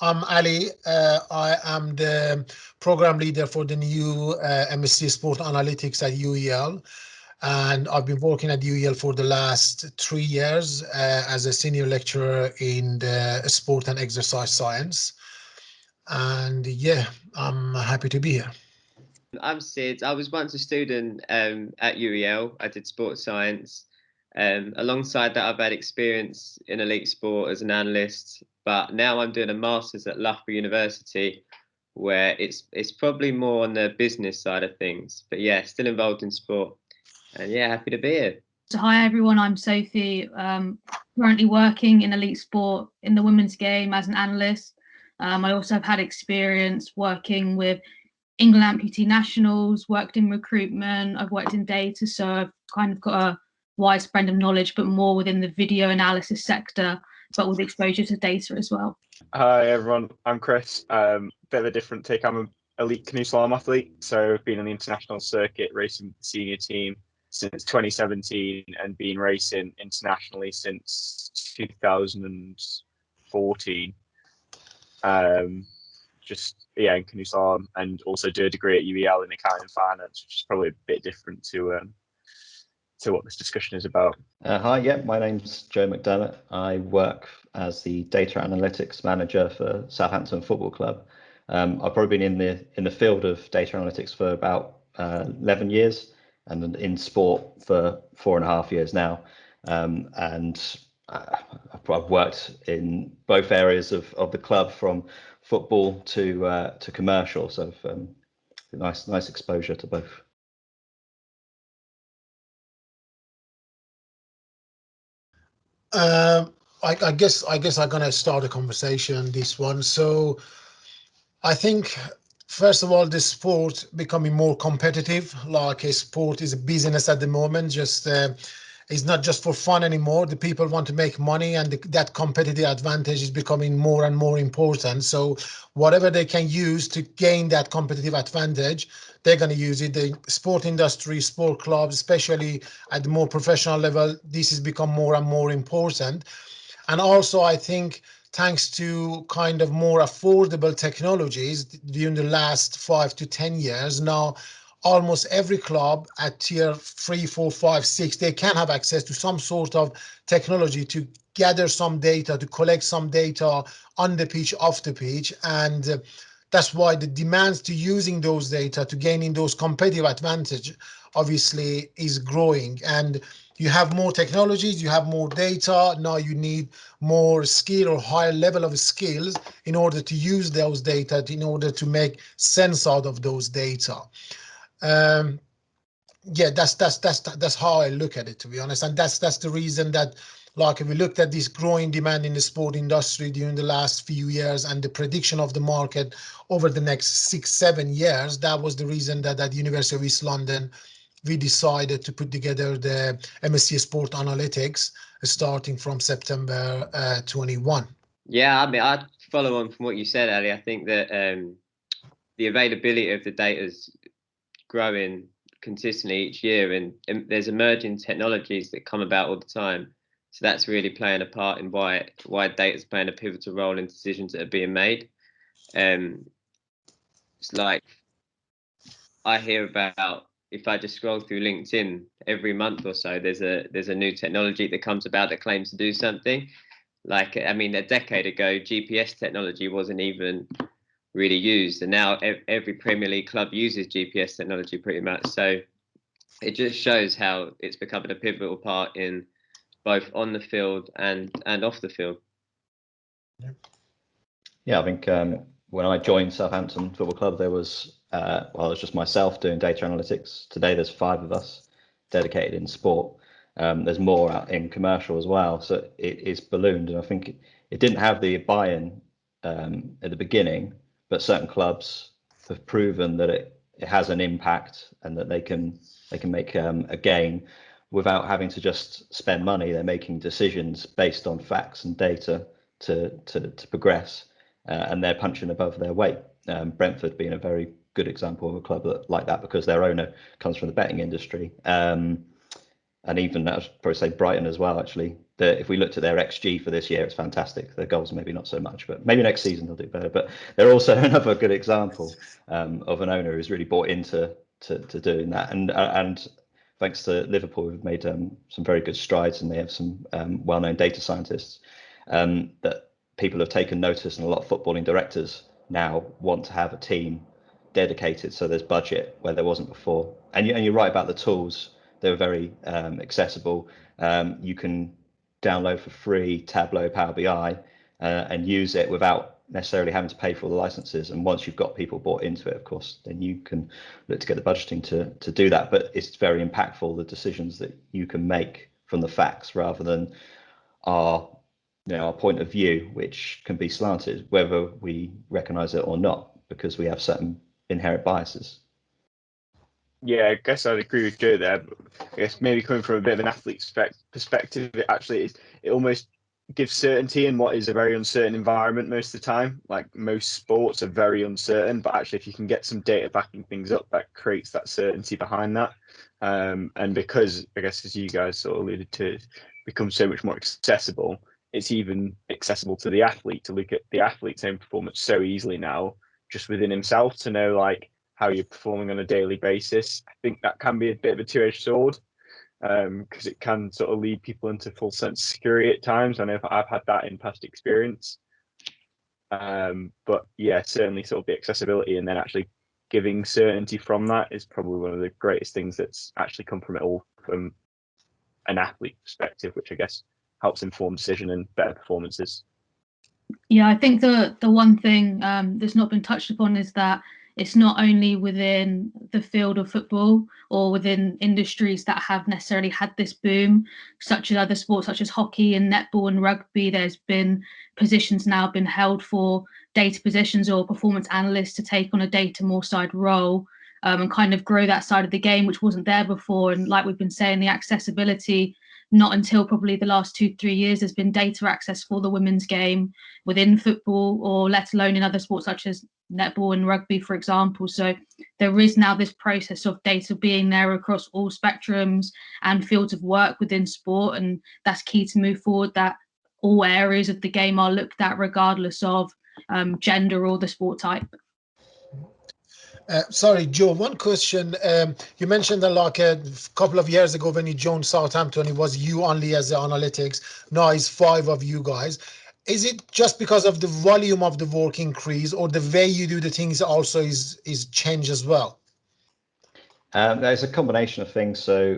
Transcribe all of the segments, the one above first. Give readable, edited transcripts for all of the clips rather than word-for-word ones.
I'm Ali. I am the program leader for the new MSc Sport Analytics at UEL. And I've been working at UEL for the last 3 years as a senior lecturer in the sport and exercise science. And yeah, I'm happy to be here. I'm Sid. I was once a student at UEL. I did sports science. Alongside that, I've had experience in elite sport as an analyst, but now I'm doing a master's at Loughborough University, where it's probably more on the business side of things. But yeah, still involved in sport, and yeah, happy to be here. So hi everyone, I'm Sophie. Currently working in elite sport in the women's game as an analyst. I also have had experience working with England amputee nationals, worked in recruitment, I've worked in data, so I've kind of got a wide spread of knowledge, but more within the video analysis sector, but with exposure to data as well. Hi everyone, I'm Chris. Bit of a different take. I'm an elite canoe slalom athlete, so I've been on the international circuit racing with the senior team since 2017 and been racing internationally since 2014. In canoe slalom, and also do a degree at UEL in accounting and finance, which is probably a bit different to what this discussion is about. Hi, my name's Joe McDermot. I work as the data analytics manager for Southampton Football Club. I've probably been in the field of data analytics for about 11 years, and in sport for 4.5 years now. I've worked in both areas of the club, from football to commercial, so nice exposure to both. I guess I'm gonna start a conversation on this one. So I think, first of all, the sport becoming more competitive. Like, a sport is a business at the moment. It's not just for fun anymore. The people want to make money, and that competitive advantage is becoming more and more important. So whatever they can use to gain that competitive advantage, they're going to use it. The sport industry, sport clubs, especially at the more professional level, this has become more and more important. And also, I think, thanks to kind of more affordable technologies during the last 5 to 10 years, now almost every club at tier 3, 4, 5, 6, they can have access to some sort of technology to gather some data, to collect some data on the pitch, off the pitch. And that's why the demands to using those data to gaining those competitive advantage obviously is growing. And you have more technologies, you have more data. Now you need more skill or higher level of skills in order to use those data, in order to make sense out of those data. That's how I look at it, to be honest. And that's the reason that, like, if we looked at this growing demand in the sport industry during the last few years and the prediction of the market over the next 6-7 years, that was the reason that at the University of East London we decided to put together the MSc Sport Analytics starting from September 21. Yeah, I mean, I'd follow on from what you said, Ali. I think that the availability of the data is growing consistently each year, and there's emerging technologies that come about all the time. So that's really playing a part in why data is playing a pivotal role in decisions that are being made. It's like, I hear about, if I just scroll through LinkedIn every month or so, there's a new technology that comes about that claims to do something. Like, I mean, a decade ago, GPS technology wasn't even really used, and now every Premier League club uses GPS technology pretty much. So it just shows how it's becoming a pivotal part in both on the field and off the field. Yeah, I think when I joined Southampton Football Club, there was it was just myself doing data analytics. Today there's 5 of us dedicated in sport. There's more out in commercial as well, so it is ballooned, and I think it didn't have the buy-in at the beginning, but certain clubs have proven that it has an impact, and that they can make a gain without having to just spend money. They're making decisions based on facts and data to progress, and they're punching above their weight. Brentford being a very good example of a club like that, because their owner comes from the betting industry. And even I'd probably say Brighton as well, actually, if we looked at their XG for this year, it's fantastic. Their goals maybe not so much, but maybe next season they'll do better. But they're also another good example of an owner who's really bought into doing that. And thanks to Liverpool, we've made some very good strides, and they have some well-known data scientists that people have taken notice, and a lot of footballing directors now want to have a team dedicated, so there's budget where there wasn't before. And you're right about the tools. They're very accessible. You can download for free Tableau, Power BI, and use it without necessarily having to pay for all the licenses. And once you've got people bought into it, of course, then you can look to get the budgeting to do that. But it's very impactful, the decisions that you can make from the facts rather than our point of view, which can be slanted, whether we recognize it or not, because we have certain inherent biases. Yeah, I guess I'd agree with Joe there. But I guess maybe coming from a bit of an athlete's perspective, it almost gives certainty in what is a very uncertain environment most of the time. Like, most sports are very uncertain, but actually if you can get some data backing things up, that creates that certainty behind that. And because, I guess, as you guys sort of alluded to, it becomes so much more accessible, it's even accessible to the athlete to look at the athlete's own performance so easily now, just within himself, to know like how you're performing on a daily basis. I think that can be a bit of a two-edged sword, because it can sort of lead people into full sense of security at times. I know I've had that in past experience. But yeah, certainly sort of the accessibility and then actually giving certainty from that is probably one of the greatest things that's actually come from it all, from an athlete perspective, which I guess helps inform decision and better performances. Yeah, I think the one thing that's not been touched upon is that it's not only within the field of football or within industries that have necessarily had this boom, such as other sports such as hockey and netball and rugby. There's been positions now been held for data positions or performance analysts to take on a data more side role, and kind of grow that side of the game, which wasn't there before. And like we've been saying, the accessibility, not until probably the last 2-3 years there's been data access for the women's game within football, or let alone in other sports such as netball and rugby, for example. So there is now this process of data being there across all spectrums and fields of work within sport, and that's key to move forward, that all areas of the game are looked at regardless of gender or the sport type. Sorry, Joe, one question. You mentioned that like a couple of years ago when you joined Southampton, it was you only as the analytics. Now it's 5 of you guys. Is it just because of the volume of the work increase, or the way you do the things also is changed as well? There's a combination of things. So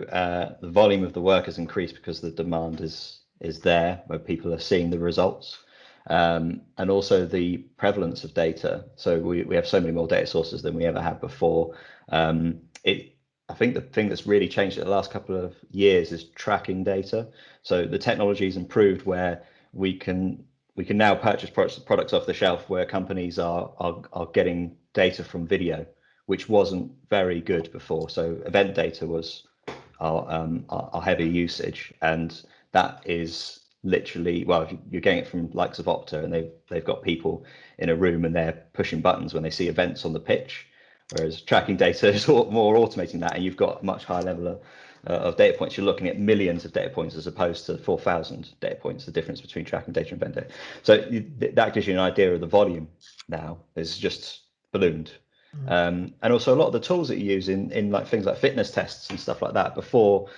the volume of the work has increased because the demand is there, where people are seeing the results. And also the prevalence of data. So we have so many more data sources than we ever had before. I think the thing that's really changed in the last couple of years is tracking data. So the technology's improved where we can now purchase products off the shelf where companies are getting data from video, which wasn't very good before. So event data was our heavy usage, and that is literally, well, you're getting it from likes of Opta, and they've got people in a room and they're pushing buttons when they see events on the pitch, whereas tracking data is more automating that, and you've got a much higher level of data points. You're looking at millions of data points as opposed to 4,000 data points, the difference between tracking data and event data. So that gives you an idea of the volume now. It's just ballooned. And also a lot of the tools that you use in like things like fitness tests and stuff like that, before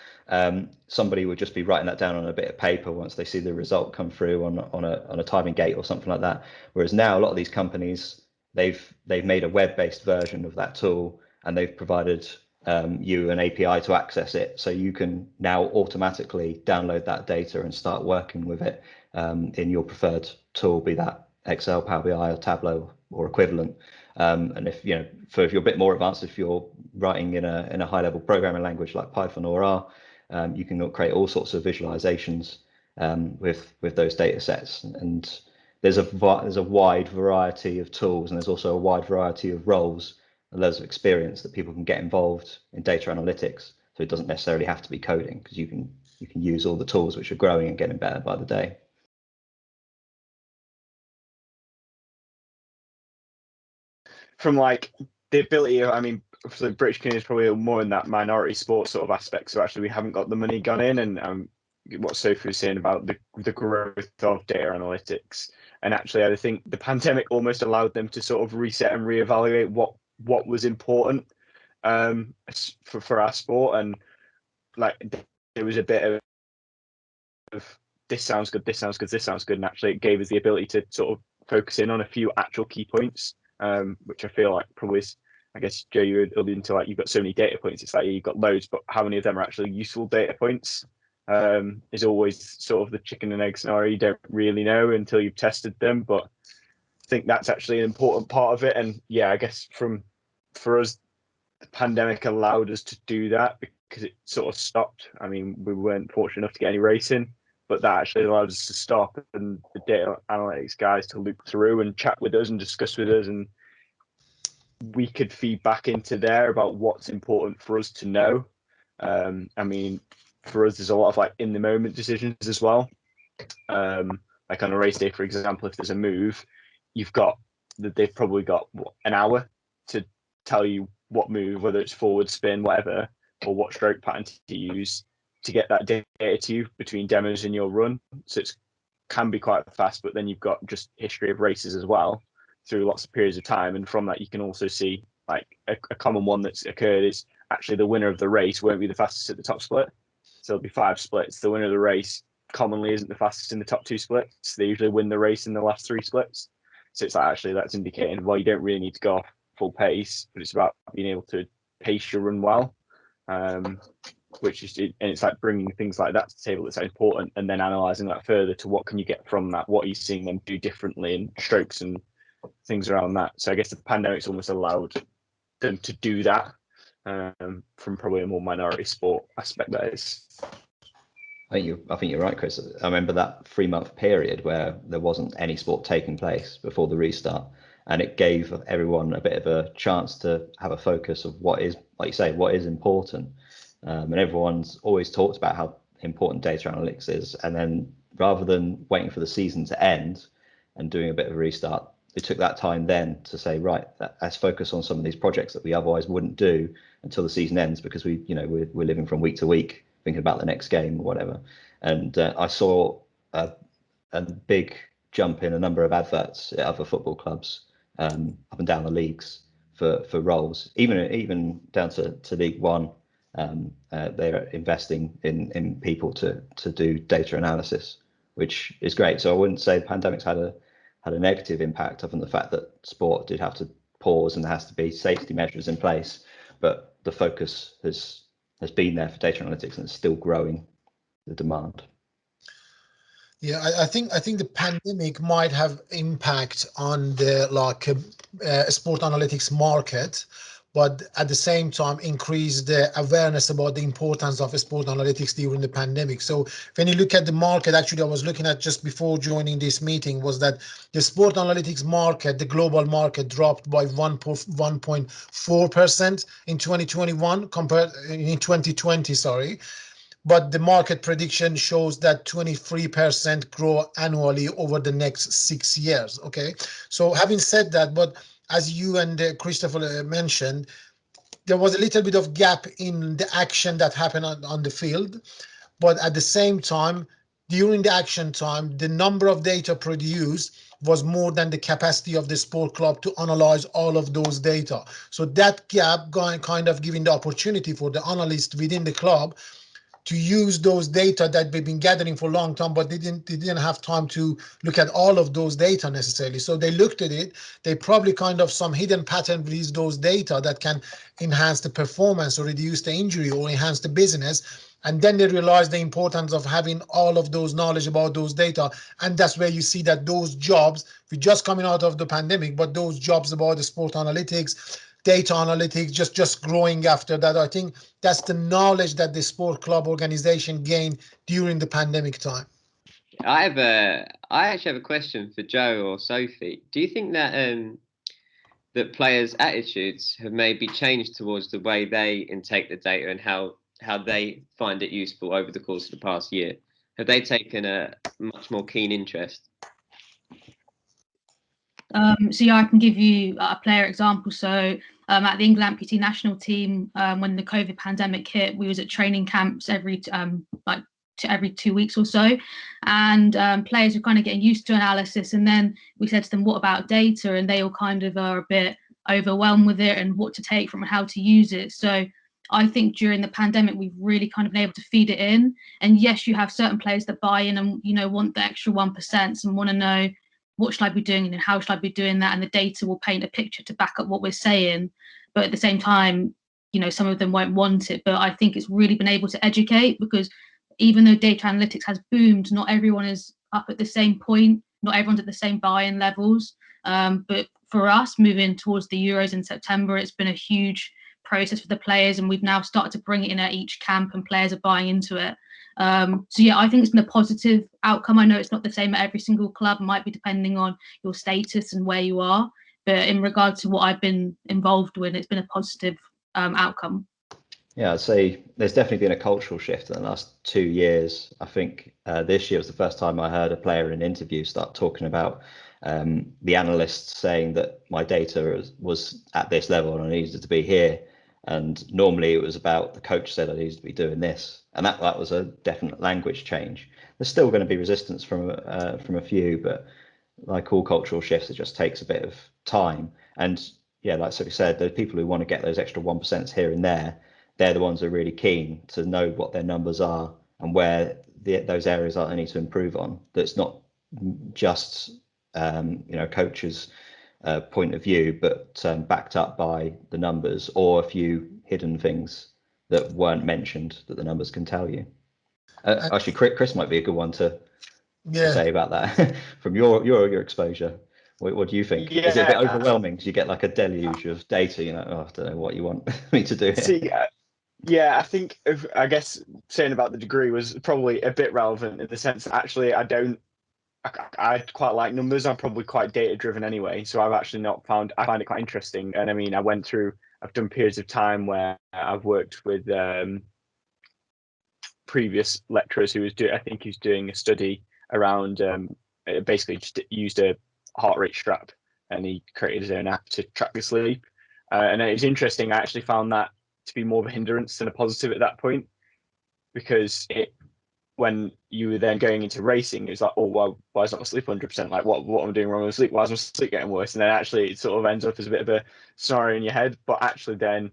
somebody would just be writing that down on a bit of paper once they see the result come through on a timing gate or something like that. Whereas now a lot of these companies, they've made a web-based version of that tool, and they've provided you an API to access it, so you can now automatically download that data and start working with it in your preferred tool, be that Excel, Power BI, or Tableau or equivalent. And if you're a bit more advanced, if you're writing in a high-level programming language like Python or R, you can create all sorts of visualizations with those data sets. And there's a wide variety of tools, and there's also a wide variety of roles and loads of experience that people can get involved in data analytics. So it doesn't necessarily have to be coding, because you can use all the tools which are growing and getting better by the day. From like the ability of, I mean, for the British community is probably more in that minority sports sort of aspect. So actually we haven't got the money gone in, and what Sophie was saying about the growth of data analytics. And actually, I think the pandemic almost allowed them to sort of reset and reevaluate what was important for our sport. And like there was a bit of this sounds good, this sounds good, this sounds good. And actually it gave us the ability to sort of focus in on a few actual key points, which I feel like probably is, I guess, Joe, you were alluding to, like, you've got so many data points. It's like, yeah, you've got loads, but how many of them are actually useful data points is always sort of the chicken and egg scenario. You don't really know until you've tested them, but I think that's actually an important part of it. And yeah, I guess for us, the pandemic allowed us to do that because it sort of stopped. I mean, we weren't fortunate enough to get any racing, but that actually allowed us to stop and the data analytics guys to loop through and chat with us and discuss with us, and we could feed back into there about what's important for us to know. I mean, for us, there's a lot of like in the moment decisions as well. Like on a race day, for example, if there's a move, they've probably got an hour to tell you what move, whether it's forward, spin, whatever, or what stroke pattern to use to get that data to you between demos and your run. So it can be quite fast, but then you've got just history of races as well through lots of periods of time. And from that, you can also see like a common one that's occurred is actually the winner of the race won't be the fastest at the top split. So there'll be 5 splits. The winner of the race commonly isn't the fastest in the top 2 splits. They usually win the race in the last 3 splits. So it's like, actually, that's indicating, well, you don't really need to go off full pace, but it's about being able to pace your run well, which is, and it's like bringing things like that to the table that's important, and then analysing that further to what can you get from that, what are you seeing them do differently, and strokes and things around that. So I guess the pandemic's almost allowed them to do that from probably a more minority sport aspect. That is. I think you're right, Chris. I remember that 3-month period where there wasn't any sport taking place before the restart, and it gave everyone a bit of a chance to have a focus of what is, like you say, what is important. And everyone's always talked about how important data analytics is, and then rather than waiting for the season to end and doing a bit of a restart, they took that time then to say, right, let's focus on some of these projects that we otherwise wouldn't do until the season ends, because we're living from week to week thinking about the next game or whatever. And I saw a big jump in a number of adverts at other football clubs up and down the leagues for roles, even down to League One. They're investing in people to do data analysis, which is great. So I wouldn't say the pandemic's had a negative impact, other than the fact that sport did have to pause and there has to be safety measures in place, but the focus has been there for data analytics, and it's still growing the demand. Yeah, I think the pandemic might have impact on the sport analytics market, but at the same time increase the awareness about the importance of sport analytics during the pandemic. So when you look at the market, actually I was looking at just before joining this meeting, was that the sport analytics market, the global market, dropped by 1.4% in 2021 compared in 2020, sorry. But the market prediction shows that 23% grow annually over the next 6 years. Okay, so having said that, but as you and Christopher mentioned, there was a little bit of gap in the action that happened on the field. But at the same time, during the action time, the number of data produced was more than the capacity of the sport club to analyze all of those data. So that gap kind of giving the opportunity for the analysts within the club to use those data that they've been gathering for a long time, but they didn't have time to look at all of those data necessarily. So they looked at it. They probably kind of some hidden pattern with those data that can enhance the performance or reduce the injury or enhance the business. And then they realized the importance of having all of those knowledge about those data. And that's where you see that those jobs, we're just coming out of the pandemic, but those jobs about the sport analytics, data analytics, just growing after that. I think that's the knowledge that the sport club organization gained during the pandemic time. I actually have a question for Joe or Sophie. Do you think that that players' attitudes have maybe changed towards the way they intake the data and how they find it useful over the course of the past year? Have they taken a much more keen interest? So yeah, I can give you a player example. So at the England amputee national team, when the COVID pandemic hit, we was at training camps every to every 2 weeks or so, and players are kind of getting used to analysis. And then we said to them, what about data? And they all kind of are a bit overwhelmed with it and what to take from it, how to use it. So I think during the pandemic, we've really kind of been able to feed it in. And yes, you have certain players that buy in and, you know, want the extra 1% and want to know, what should I be doing and how should I be doing that? And the data will paint a picture to back up what we're saying. But at the same time, you know, some of them won't want it. But I think it's really been able to educate, because even though data analytics has boomed, not everyone is up at the same point. Not everyone's at the same buy-in levels. But for us, moving towards the Euros in September, it's been a huge process for the players, and we've now started to bring it in at each camp, and players are buying into it. So yeah, I think it's been a positive outcome. I know it's not the same at every single club, it might be depending on your status and where you are, but in regard to what I've been involved with, it's been a positive outcome. Yeah, I'd say there's definitely been a cultural shift in the last 2 years. I think this year was the first time I heard a player in an interview start talking about the analysts saying that my data was at this level and I needed to be here. And normally it was about the coach said I needed to be doing this, and that was a definite language change. There's still going to be resistance from a few, but like all cultural shifts, it just takes a bit of time. And yeah, like Sophie said, the people who want to get those extra 1% here and there, they're the ones who are really keen to know what their numbers are and where those areas are they need to improve on. That's not just coaches' point of view, but backed up by the numbers or a few hidden things that weren't mentioned that the numbers can tell you. Actually, Chris might be a good one to say about that from your exposure. What do you think? Yeah, is it a bit overwhelming because you get like a deluge of data? You know, I don't know what you want me to do here. See, I think I guess saying about the degree was probably a bit relevant in the sense that actually I quite like numbers. I'm probably quite data driven anyway, so I've actually I find it quite interesting. And I mean, I've done periods of time where I've worked with previous lecturers who I think he was doing a study around basically just used a heart rate strap, and he created his own app to track the sleep. And it was interesting. I actually found that to be more of a hindrance than a positive at that point, because when you were then going into racing, it was like, oh, well, why is not my sleep 100%? Like, what am I doing wrong with sleep? Why is my sleep getting worse? And then actually it sort of ends up as a bit of a scenario in your head. But actually then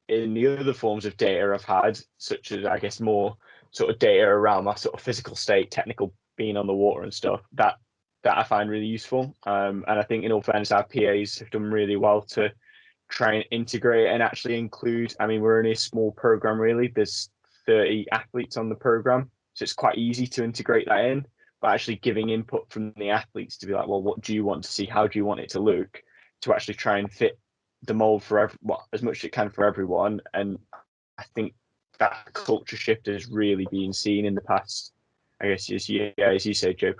in the other forms of data I've had, such as I guess more sort of data around my sort of physical state, technical being on the water and stuff, that I find really useful. And I think in all fairness, our PAs have done really well to try and integrate and actually include. I mean, we're only a small program really. There's 30 athletes on the program, so it's quite easy to integrate that in. But actually giving input from the athletes to be like, well, what do you want to see? How do you want it to look? To actually try and fit the mold for as much as it can for everyone. And I think that culture shift has really been seen in the past, I guess, as you said, Joe,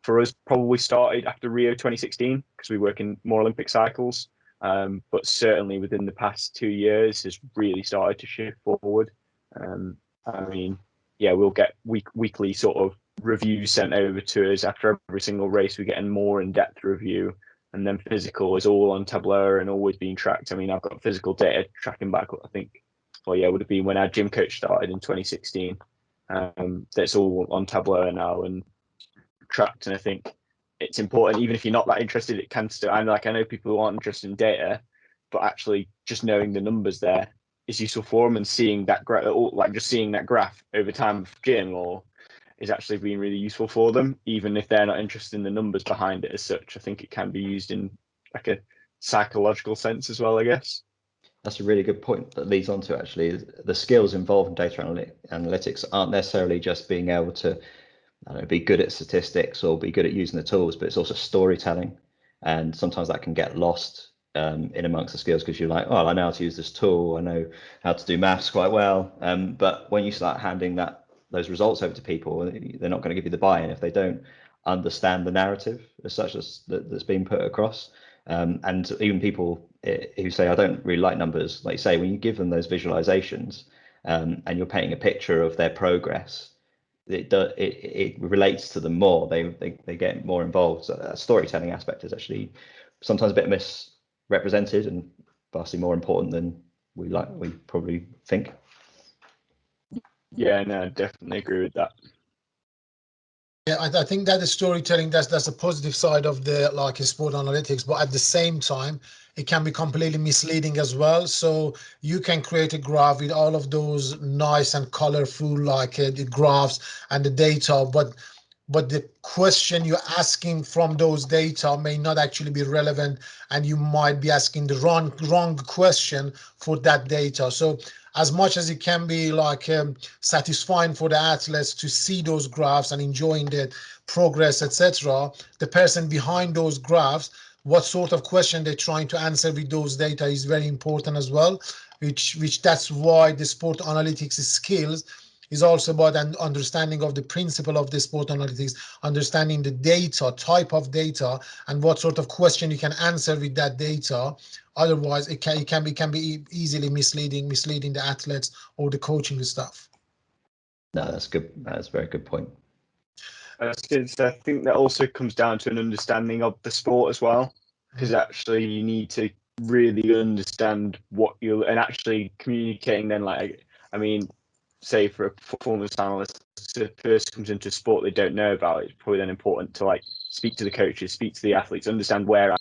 for us, probably started after Rio 2016, because we work in more Olympic cycles. But certainly within the past 2 years has really started to shift forward. I mean, yeah, we'll get weekly sort of reviews sent over to us after every single race. We get a more in-depth review, and then physical is all on Tableau and always being tracked. I mean, I've got physical data tracking back, I think, it would have been when our gym coach started in 2016. That's all on Tableau now and tracked. And I think it's important, even if you're not that interested, it can still. I know people who aren't interested in data, but actually just knowing the numbers there is useful for them, and seeing that just seeing that graph over time of gym is actually being really useful for them, even if they're not interested in the numbers behind it as such. I think it can be used in like a psychological sense as well, I guess. That's a really good point that leads on to actually the skills involved in data analytics aren't necessarily just being able to be good at statistics or be good at using the tools, but it's also storytelling. And sometimes that can get lost in amongst the skills, because you're like, oh, I know how to use this tool, I know how to do maths quite well. But when you start handing those results over to people, they're not going to give you the buy-in if they don't understand the narrative as such that's being put across. And even people who say, I don't really like numbers, like you say, when you give them those visualizations and you're painting a picture of their progress, it relates to them more. They get more involved. So that storytelling aspect is actually sometimes a bit misrepresented and vastly more important than we probably think. Yeah, no, I definitely agree with that. Yeah, I think that the storytelling, that's a positive side of the like sport analytics, but at the same time, it can be completely misleading as well. So you can create a graph with all of those nice and colorful like the graphs and the data, but the question you're asking from those data may not actually be relevant, and you might be asking the wrong question for that data. So as much as it can be like satisfying for the athletes to see those graphs and enjoying the progress, etc., the person behind those graphs, what sort of question they're trying to answer with those data is very important as well, which that's why the sport analytics skills is also about an understanding of the principle of the sport analytics, understanding the data, type of data, and what sort of question you can answer with that data. Otherwise, it can be easily misleading the athletes or the coaching staff. No, that's good. That's a very good point. I think that also comes down to an understanding of the sport as well, because actually you need to really understand what you're and actually communicating. Then, like, I mean, say for a performance analyst, if a person comes into a sport they don't know about, it's probably then important to like speak to the coaches, speak to the athletes, understand what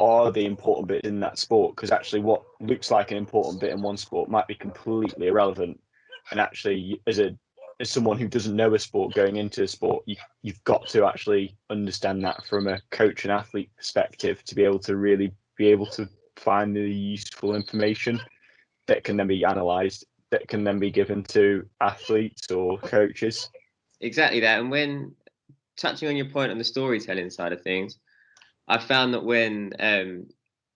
are the important bits in that sport, because actually what looks like an important bit in one sport might be completely irrelevant. And actually, as someone who doesn't know a sport going into a sport, you've got to actually understand that from a coach and athlete perspective to be able to find the useful information that can then be analysed, that can then be given to athletes or coaches. Exactly that. And when touching on your point on the storytelling side of things, I found that when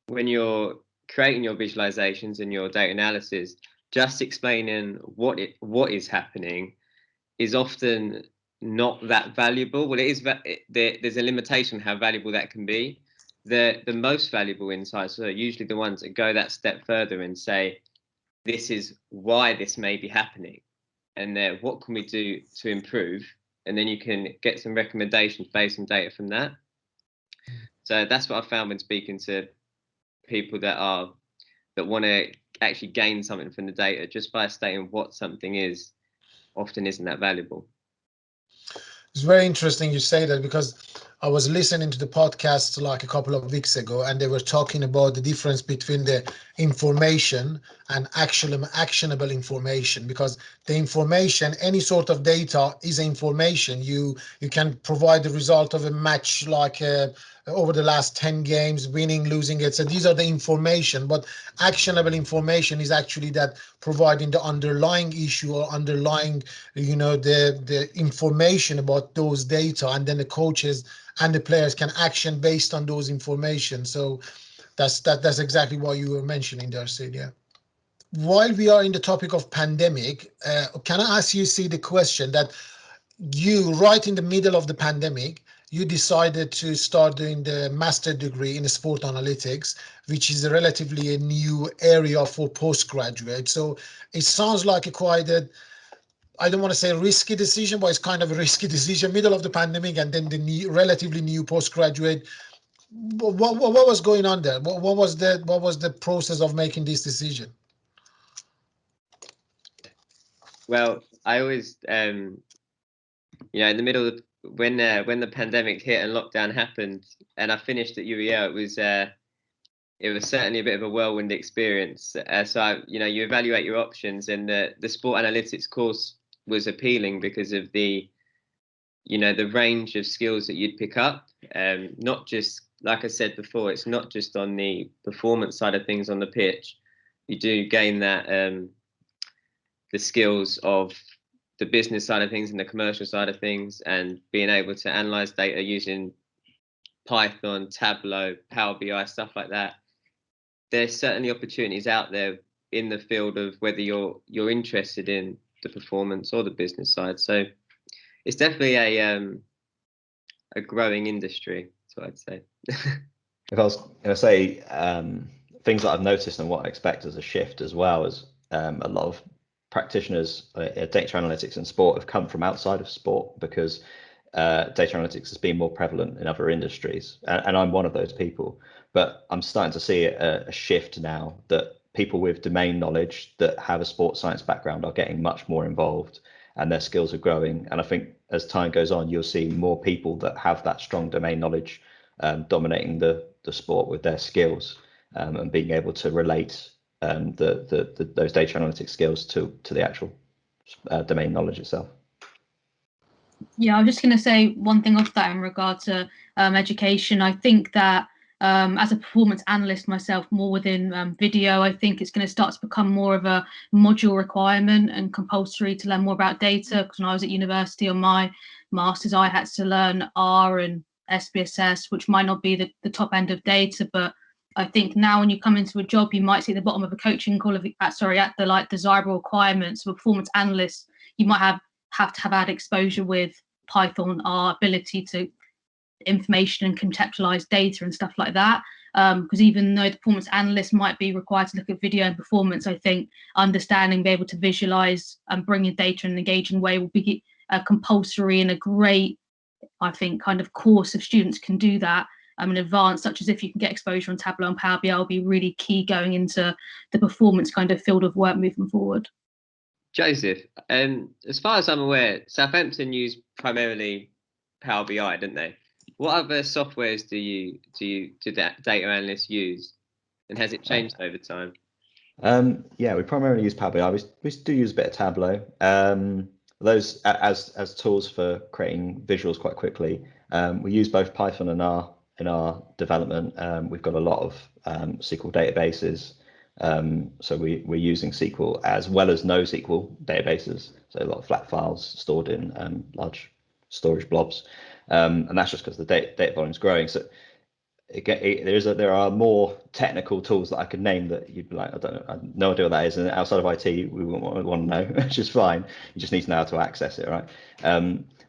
you're creating your visualizations and your data analysis, just explaining what is happening is often not that valuable. Well, it is. There's a limitation how valuable that can be. The most valuable insights are usually the ones that go that step further and say, this is why this may be happening, and what can we do to improve, and then you can get some recommendations based on data from that. So that's what I found when speaking to people that want to actually gain something from the data. Just by stating what something is often isn't that valuable. It's very interesting you say that, because I was listening to the podcast like a couple of weeks ago, and they were talking about the difference between the information and actionable information. Because the information, any sort of data is information. You can provide the result of a match like over the last 10 games, winning, losing it. So these are the information, but actionable information is actually that providing the underlying issue or underlying, the information about those data, and then the coaches and the players can action based on those information. So that's exactly what you were mentioning there, Sid. Yeah. While we are in the topic of pandemic, can I ask you, see the question that you, right in the middle of the pandemic, you decided to start doing the master degree in sport analytics, which is a relatively new area for postgraduate. So it sounds like I don't want to say a risky decision, but it's kind of a risky decision, middle of the pandemic, and then the relatively new postgraduate. What was going on there? What was the process of making this decision? Well, I always, in the middle of when the pandemic hit and lockdown happened, and I finished at UEL, it was certainly a bit of a whirlwind experience. So you evaluate your options, and the sport analytics course was appealing because of the range of skills that you'd pick up. Not just, like I said before, it's not just on the performance side of things on the pitch. You do gain that the skills of the business side of things and the commercial side of things, and being able to analyze data using Python, Tableau, Power BI, stuff like that. There's certainly opportunities out there in the field of whether you're interested in the performance or the business side. So it's definitely a growing industry, that's what I'd say. If I was going to say things that I've noticed and what I expect as a shift as well, as a lot of practitioners, data analytics in sport have come from outside of sport, because data analytics has been more prevalent in other industries, and I'm one of those people. But I'm starting to see a shift now that people with domain knowledge that have a sports science background are getting much more involved, and their skills are growing. And I think as time goes on, you'll see more people that have that strong domain knowledge dominating the sport with their skills, and being able to relate those data analytics skills to the actual domain knowledge itself. Yeah, I'm just going to say one thing off that in regard to education. I think that as a performance analyst myself, more within video, I think it's going to start to become more of a module requirement and compulsory to learn more about data. Because when I was at university on my master's, I had to learn R and SPSS, which might not be the top end of data, but I think now when you come into a job, you might see at the bottom of a coaching at the like desirable requirements of a performance analyst, you might have to have had exposure with Python, our ability to information and contextualize data and stuff like that. Because even though the performance analyst might be required to look at video and performance, I think understanding, be able to visualize and bring in data in an engaging way will be compulsory, and a great, I think, kind of course of students can do that in advance, such as if you can get exposure on Tableau and Power BI will be really key going into the performance kind of field of work moving forward. Joseph, as far as I'm aware, Southampton use primarily Power BI, didn't they? What other softwares do data analysts use, and has it changed over time? Yeah, we primarily use Power BI. We do use a bit of Tableau. Those as tools for creating visuals quite quickly. We use both Python and R in our development. We've got a lot of SQL databases. So we're using SQL as well as NoSQL databases. So a lot of flat files stored in large storage blobs. And that's just because the data volume is growing. So there are more technical tools that I could name that you'd be like, I don't know, I have no idea what that is. And outside of IT, we wouldn't want to know, which is fine. You just need to know how to access it, right?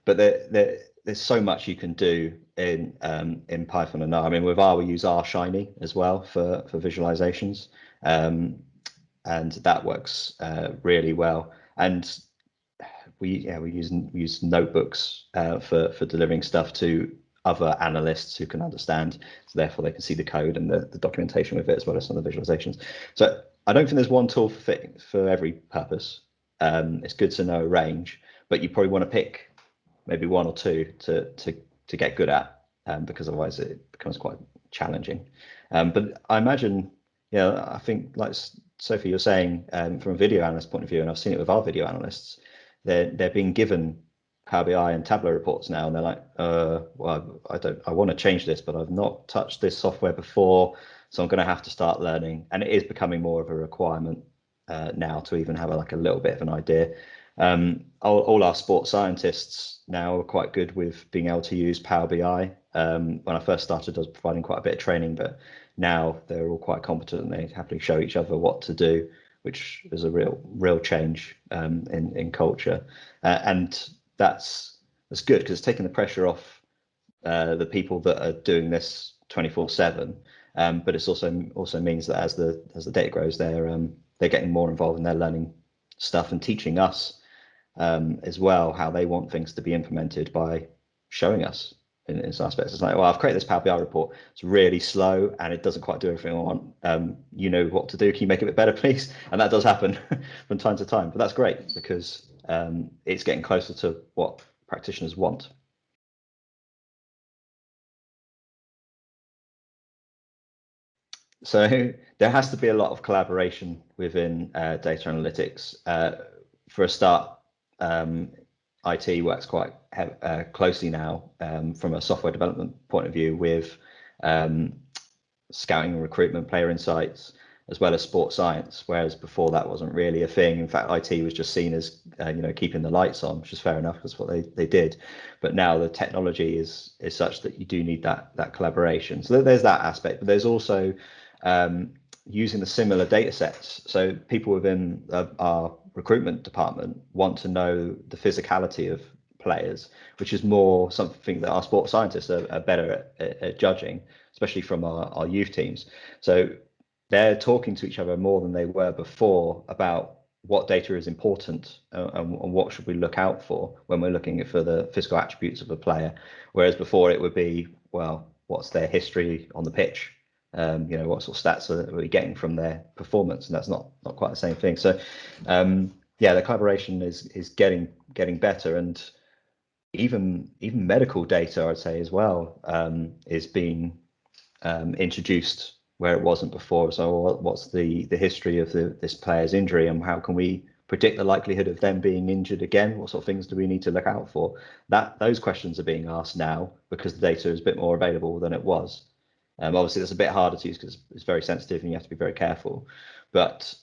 But there's so much you can do in Python and R. I mean, with R, we use R Shiny as well for visualizations. And that works really well. And we use notebooks for delivering stuff to other analysts who can understand, so therefore they can see the code and the documentation with it as well as some of the visualizations. So I don't think there's one tool for every purpose. It's good to know a range, but you probably want to pick maybe one or two to get good at, because otherwise it becomes quite challenging. But I imagine, I think like Sophie, you're saying, from a video analyst point of view, and I've seen it with our video analysts, they're being given Power BI and Tableau reports now, and they're like, well, I want to change this, but I've not touched this software before, so I'm going to have to start learning. And it is becoming more of a requirement now to even have a little bit of an idea. All our sports scientists now are quite good with being able to use Power BI. When I first started, I was providing quite a bit of training, but now they're all quite competent and they happily show each other what to do, which is a real change in culture. And that's good, because it's taking the pressure off the people that are doing this 24/7. But it's also means that as the data grows, they're getting more involved and they're learning stuff and teaching us as well how they want things to be implemented by showing us in some aspects. It's like, well, I've created this Power BI report. It's really slow and it doesn't quite do everything I want. You know what to do. Can you make it a bit better, please? And that does happen from time to time. But that's great, because it's getting closer to what practitioners want. So there has to be a lot of collaboration within data analytics. For a start, IT works quite closely now from a software development point of view with scouting and recruitment, player insights, as well as sports science, whereas before that wasn't really a thing. In fact, IT was just seen as keeping the lights on, which is fair enough, that's what they did. But now the technology is such that you do need that collaboration. So there's that aspect, but there's also using the similar data sets. So people within our recruitment department want to know the physicality of players, which is more something that our sports scientists are better at judging, especially from our youth teams. So they're talking to each other more than they were before about what data is important and what should we look out for when we're looking for the physical attributes of a player. Whereas before it would be, well, what's their history on the pitch? What sort of stats are we getting from their performance, and that's not quite the same thing. So the collaboration is getting better, and even medical data, I'd say as well, is being introduced where it wasn't before. So what's the history of this player's injury, and how can we predict the likelihood of them being injured again? What sort of things do we need to look out for? Those questions are being asked now because the data is a bit more available than it was. Obviously, that's a bit harder to use because it's very sensitive and you have to be very careful. But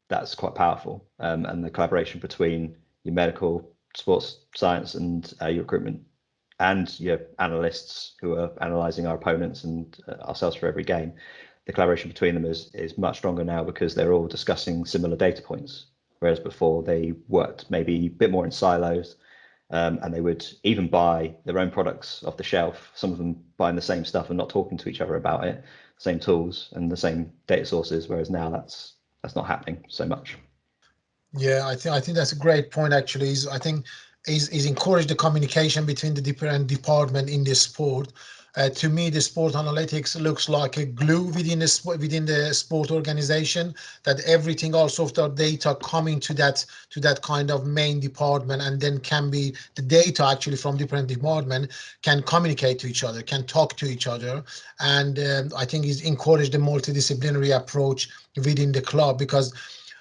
that's quite powerful. And the collaboration between your medical, sports science, and your recruitment, and your analysts who are analysing our opponents and ourselves for every game, the collaboration between them is much stronger now because they're all discussing similar data points. Whereas before they worked maybe a bit more in silos, and they would even buy their own products off the shelf, some of them buying the same stuff and not talking to each other about it, same tools and the same data sources, whereas now that's not happening so much. Yeah, I think that's a great point. Actually, I think is encourage the communication between the different departments in this sport. To me, the sport analytics looks like a glue within the sport organization, that everything, all sort of data coming to that kind of main department, and then can be the data actually from different departments can communicate to each other, can talk to each other, and I think is encourage the multidisciplinary approach within the club, because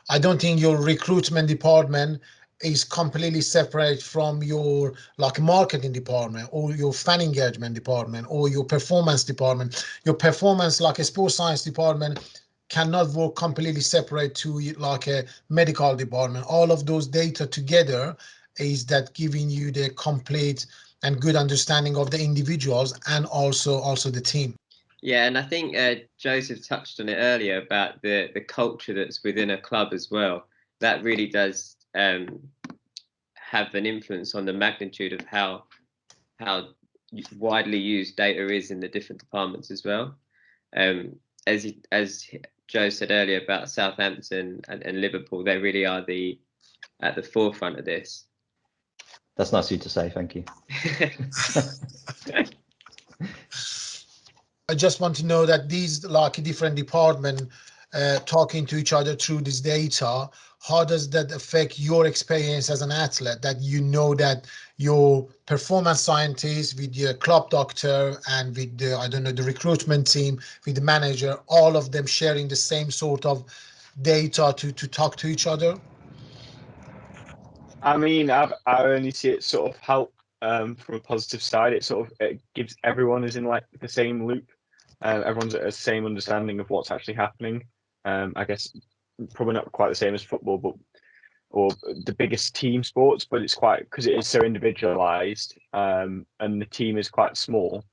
I don't think your recruitment department is completely separate from your marketing department or your fan engagement department or your performance department. Your performance, like a sports science department, cannot work completely separate to a medical department. All of those data together is that giving you the complete and good understanding of the individuals and also the team. Yeah, and I think Joseph touched on it earlier about the culture that's within a club as well. That really does have an influence on the magnitude of how widely used data is in the different departments as well. As Joe said earlier about Southampton and Liverpool, they really are at the forefront of this. That's nice of you to say. Thank you. I just want to know that these different departments talking to each other through this data, how does that affect your experience as an athlete? That that your performance scientist with your club doctor and with the recruitment team, with the manager, all of them sharing the same sort of data to talk to each other? I mean, I only see it sort of help from a positive side. It gives everyone is in the same loop. Everyone's at the same understanding of what's actually happening. I guess probably not quite the same as football, or the biggest team sports, but it's quite, because it is so individualized, and the team is quite small.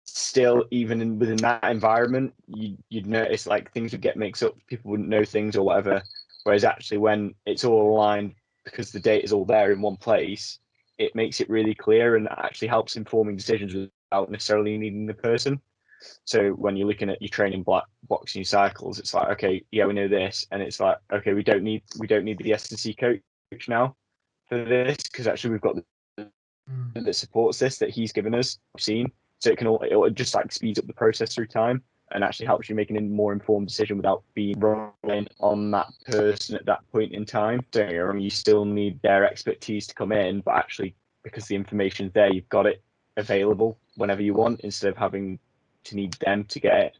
Still, even within that environment, you'd notice things would get mixed up. People wouldn't know things or whatever. Whereas actually, when it's all aligned, because the data is all there in one place, it makes it really clear and actually helps informing decisions without necessarily needing the person. So when you're looking at your training boxing cycles, it's okay, yeah, we know this, and it's okay, we don't need the S&C coach now for this, because actually we've got that supports this, that he's given us, seen. So it just speeds up the process through time and actually helps you making a more informed decision without being relying on that person at that point in time. Don't get me wrong, you still need their expertise to come in, but actually, because the information's there, you've got it available whenever you want, instead of having to need them to get it.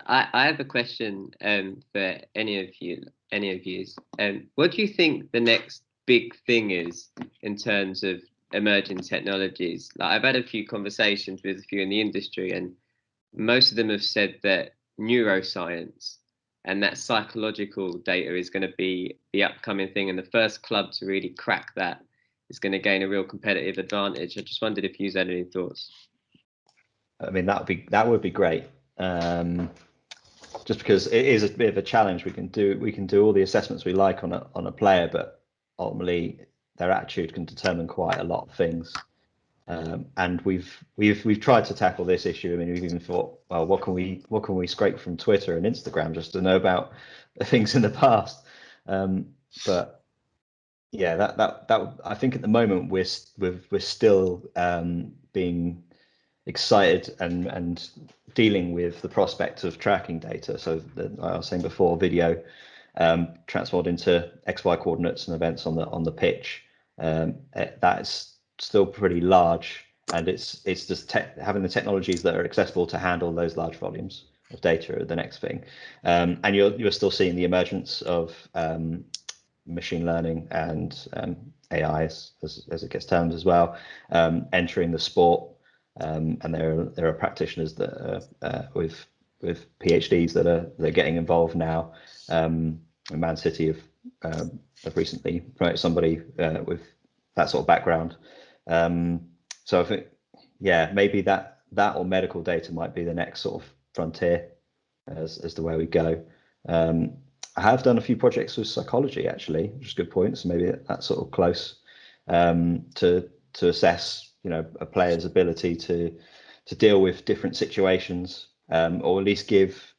I have a question for any of you. What do you think the next big thing is in terms of emerging technologies? I've had a few conversations with a few in the industry, and most of them have said that neuroscience and that psychological data is going to be the upcoming thing, and the first club to really crack that is going to gain a real competitive advantage. I just wondered if you had any thoughts. I mean, that would be great. Just because it is a bit of a challenge. We can do all the assessments we like on a player, but ultimately their attitude can determine quite a lot of things. And we've tried to tackle this issue. I mean, we've even thought, well, what can we scrape from Twitter and Instagram just to know about things in the past? But yeah, that I think at the moment we're still being excited and dealing with the prospect of tracking data. So I was saying before, video transformed into XY coordinates and events on the pitch. That's still pretty large, and it's just having the technologies that are accessible to handle those large volumes of data are the next thing. And you're still seeing the emergence of machine learning and AI, as it gets termed as well, entering the sport. And there are practitioners that are, with PhDs that are getting involved now. Man City have recently promoted somebody with that sort of background. So I think, yeah, maybe that or medical data might be the next sort of frontier as the way we go. I have done a few projects with psychology, actually, which is a good point. So maybe that's sort of close to assess, a player's ability to deal with different situations, or at least give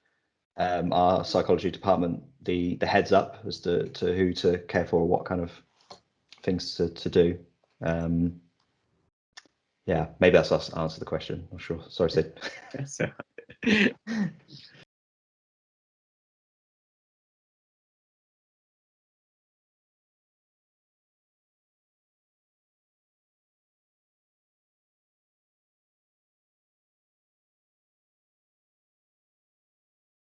our psychology department the heads up as to who to care for, or what kind of things to do. Yeah, maybe that's us answer the question. I'm not sure. Sorry, Sid.